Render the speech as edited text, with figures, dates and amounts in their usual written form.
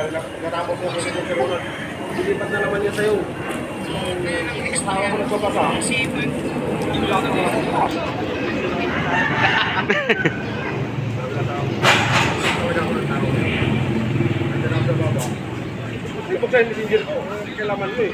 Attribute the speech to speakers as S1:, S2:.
S1: Natapos mo kasi kung pero dilipat na naman niya sa'yo. Asawa ko nagbabasa. Wala ka mga kapasa. Hindi po sa messenger ko. Kailaman mo eh.